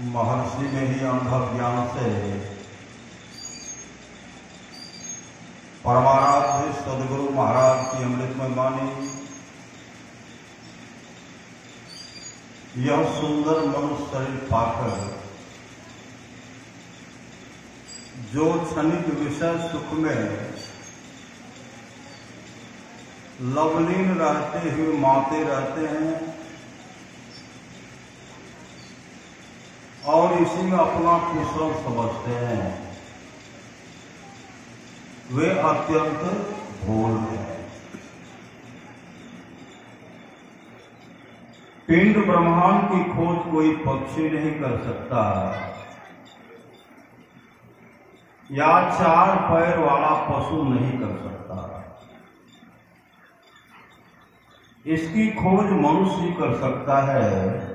महर्षि ने ही अनुभव ज्ञान से परमाराध्य सदगुरु महाराज की अमृतमय वाणी यह सुंदर मनुष्य शरीर पाकर जो क्षणिक विषय सुख में लवलीन रहते हुए माते रहते हैं और इसी में अपना कुशल समझते हैं, वे अत्यंत भूल हैं। पिंड ब्रह्मांड की खोज कोई पक्षी नहीं कर सकता या चार पैर वाला पशु नहीं कर सकता। इसकी खोज मनुष्य कर सकता है,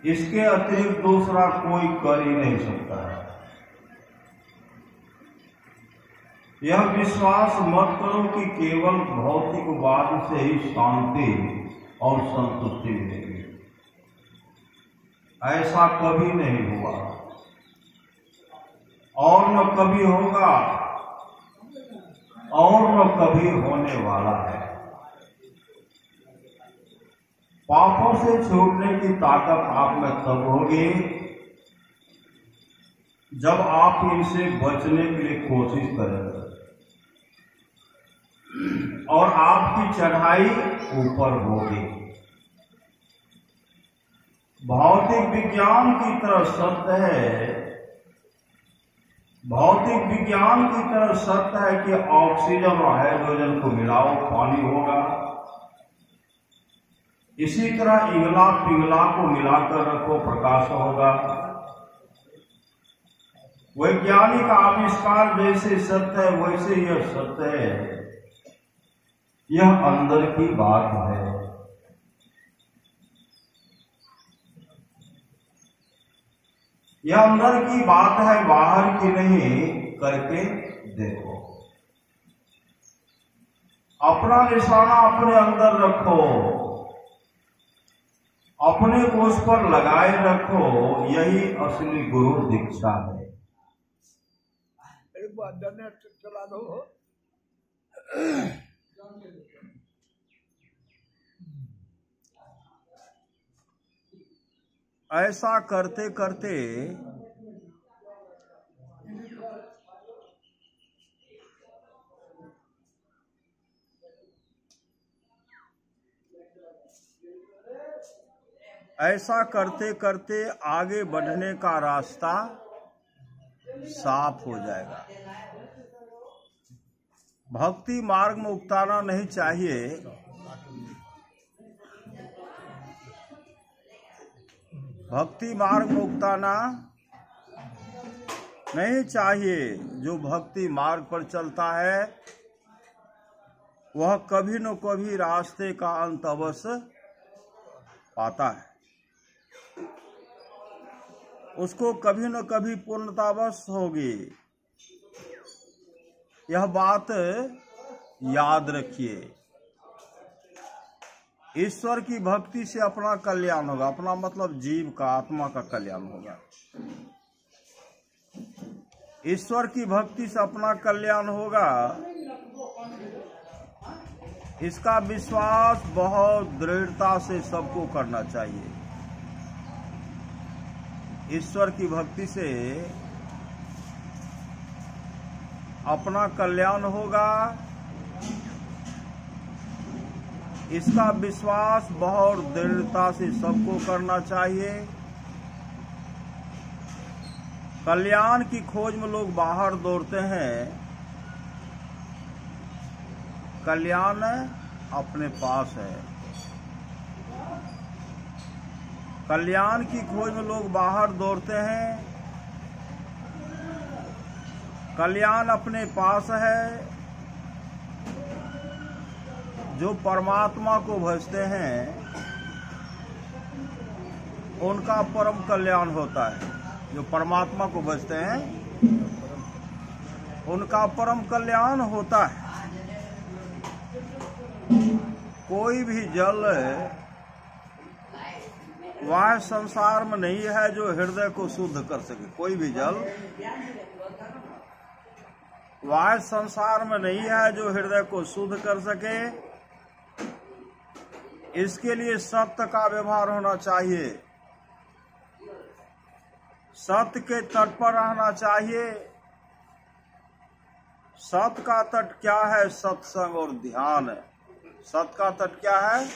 इसके अतिरिक्त दूसरा कोई कर ही नहीं सकता है। यह विश्वास मत करो कि केवल भौतिकवाद से ही शांति और संतुष्टि मिलेगी। ऐसा कभी नहीं हुआ और न कभी होगा और न कभी होने वाला है। पापों से छूटने की ताकत आप में तब होगी जब आप इनसे बचने के लिए कोशिश करेंगे और आपकी चढ़ाई ऊपर होगी। भौतिक विज्ञान की तरह सत्य है, भौतिक विज्ञान की तरह सत्य है कि ऑक्सीजन और हाइड्रोजन को मिलाओ पानी होगा। इसी तरह इंगला पिंगला को मिलाकर रखो प्रकाश होगा। वैज्ञानिक आविष्कार जैसे सत्य है वैसे यह सत्य है। यह अंदर की बात है। यह अंदर की बात है, बाहर की नहीं। करके देखो, अपना निशाना अपने अंदर रखो, अपने को उस पर लगाए रखो। यही असली गुरु दीक्षा है। एक बार चला दो। ऐसा करते करते आगे बढ़ने का रास्ता साफ हो जाएगा। भक्ति मार्ग में उकताना नहीं चाहिए। भक्ति मार्ग में उकताना नहीं चाहिए। जो भक्ति मार्ग पर चलता है वह कभी न कभी रास्ते का अंत अवश्य पाता है। उसको कभी न कभी पूर्णता अवश्य होगी। यह बात याद रखिए। ईश्वर की भक्ति से अपना कल्याण होगा। अपना मतलब जीव का, आत्मा का कल्याण होगा। ईश्वर की भक्ति से अपना कल्याण होगा, इसका विश्वास बहुत दृढ़ता से सबको करना चाहिए। ईश्वर की भक्ति से अपना कल्याण होगा, इसका विश्वास बहुत दृढ़ता से सबको करना चाहिए। कल्याण की खोज में लोग बाहर दौड़ते हैं, कल्याण अपने पास है। कल्याण की खोज में लोग बाहर दौड़ते हैं, कल्याण अपने पास है। जो परमात्मा को भजते हैं उनका परम कल्याण होता है। जो परमात्मा को भजते हैं उनका परम कल्याण होता है। कोई भी जल वह संसार में नहीं है जो हृदय को शुद्ध कर सके। कोई भी जल वह संसार में नहीं है जो हृदय को शुद्ध कर सके। इसके लिए सत्य का व्यवहार होना चाहिए, सत्य के तट पर रहना चाहिए। सत्य का तट क्या है? सत्संग और ध्यान है। सत्य का तट क्या है?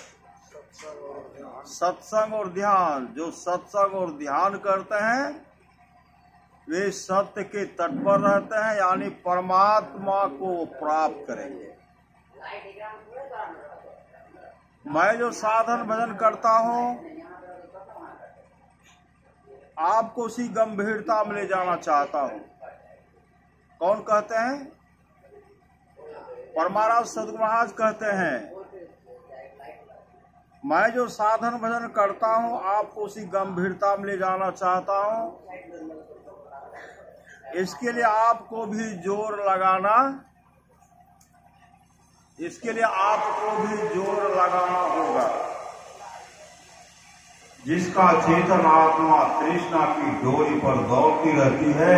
सत्संग और ध्यान। जो सत्संग और ध्यान करते हैं वे सत्य के तट पर रहते हैं, यानी परमात्मा को प्राप्त करेंगे। मैं जो साधन भजन करता हूं आपको उसी गंभीरता में ले जाना चाहता हूं। कौन कहते हैं? परमाराज सद्गुरु महाराज कहते हैं मैं जो साधन भजन करता हूं आपको उसी गंभीरता में ले जाना चाहता हूं। इसके लिए आपको भी जोर लगाना, इसके लिए आपको भी जोर लगाना होगा। जिसका चेतन आत्मा तृष्णा की डोरी पर दौड़ती रहती है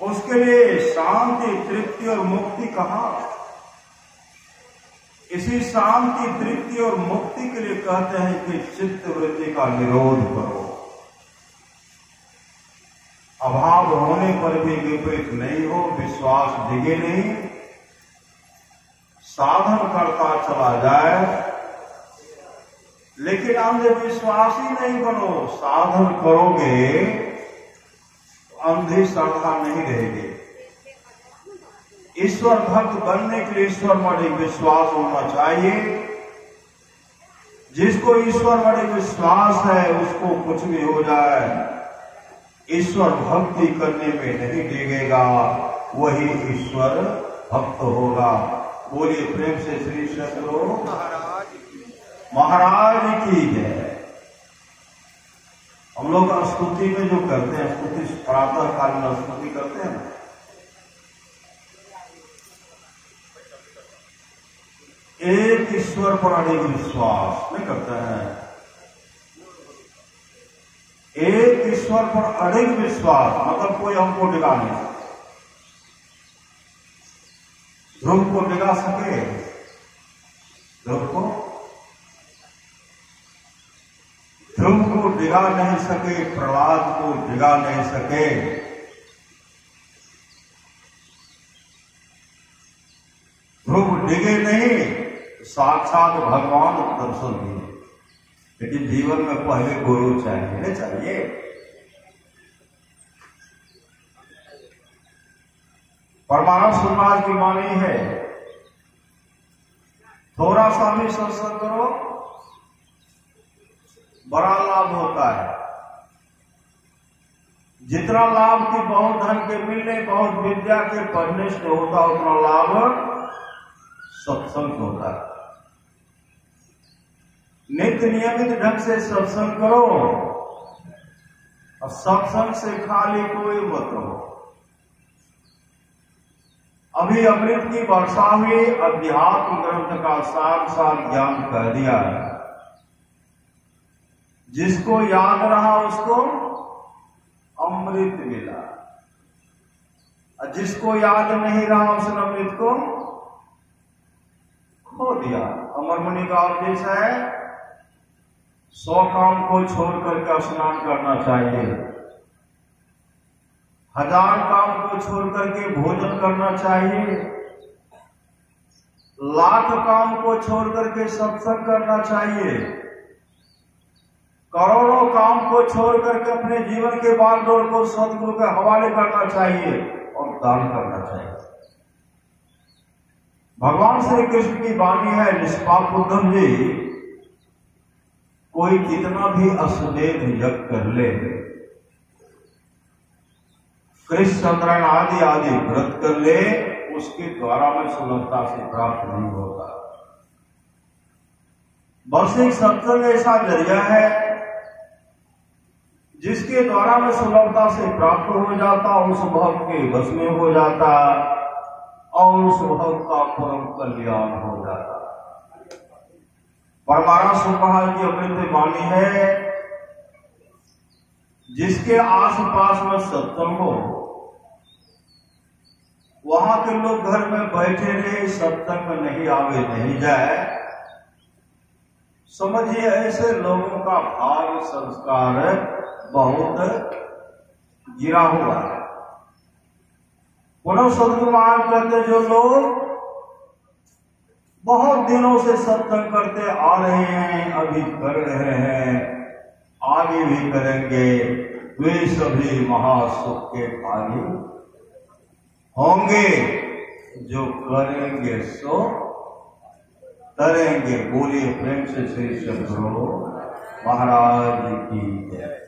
उसके लिए शांति, तृप्ति और मुक्ति कहाँ? इसी शांति, तृप्ति और मुक्ति के लिए कहते हैं कि चित्त वृत्ति का निरोध करो। अभाव होने पर भी विपरीत नहीं हो, विश्वास डिगे नहीं, साधन करता चला जाए लेकिन अंधविश्वासी नहीं बनो। साधन करोगे अंधी श्रद्धा नहीं रहेगी। ईश्वर भक्त बनने के लिए ईश्वर में विश्वास होना चाहिए। जिसको ईश्वर में विश्वास है उसको कुछ भी हो जाए ईश्वर भक्ति करने में नहीं डिगेगा, वही ईश्वर भक्त होगा। बोलिए प्रेम से श्री सद्गुरु महाराज की जय। हम लोग स्तुति में जो करते हैं, स्तुति प्रातः काल में स्तुति करते हैं, एक ईश्वर पर अड़िग विश्वास नहीं करते हैं। एक ईश्वर पर अड़िग विश्वास मतलब कोई हमको डिगा नहीं सकता। ध्रुव को डिगा सके? ध्रुव को डिगा नहीं सके, प्रहलाद को डिगा नहीं सके। ध्रुव डिगे नहीं, साक्षात भगवान दर्शन दिए। लेकिन जीवन में पहले गुरु चाहिए, नहीं चाहिए? परमानंद समाज की वाणी है, थोड़ा सा भी सत्संग करो बड़ा लाभ होता है। जितना लाभ की बहुत धन के मिलने, बहुत विद्या के पढ़ने से होता उतना लाभ सत्संग होता है। नित्य नियमित ढंग से सत्संग करो और सत्संग से खाली कोई मत रहो। अभी अमृत की वर्षा हुई, अध्यात्म ग्रंथ का सार सार ज्ञान कह दिया है। जिसको याद रहा उसको अमृत मिला, और जिसको याद नहीं रहा उसने अमृत को खो दिया। अमरमुनि का उपदेश है 100 काम को छोड़ करके स्नान करना चाहिए, 1000 काम को छोड़ करके भोजन करना चाहिए, 1,00,000 काम को छोड़ करके सत्संग करना चाहिए, करोड़ों काम को छोड़ करके अपने जीवन के बागडोर को सदगुरु के हवाले करना चाहिए और दान करना चाहिए। भगवान श्री कृष्ण की वाणी है, निष्पाप उद्धव जी, कोई कितना भी अश्वमेध यज्ञ कर ले, कृष्ण चंद्रायण आदि आदि व्रत कर ले, उसके द्वारा में सुलभता से प्राप्त नहीं होता। बस एक सत्संग ऐसा जरिया है जिसके द्वारा में सुलभता से प्राप्त हो जाता, उस भक्त के बस में हो जाता और उस भक्त का परम कल्याण हो जाता। परमानंद सुखमहाराज की अमृत वाणी है, जिसके आसपास में सत्संग हो वहां के लोग घर में बैठे रहे, सत्संग में नहीं आवे नहीं जाए। समझिए ऐसे लोगों का भाव संस्कार बहुत गिरा हुआ है। पुनः सदगुरु महाराज कहते जो लोग बहुत दिनों से सत्संग करते आ रहे हैं, अभी कर रहे हैं, आगे भी करेंगे, वे सभी महासुख के भागी होंगे। जो करेंगे सो करेंगे। बोलिए प्रेम से श्री सदगुरु महाराज की जय।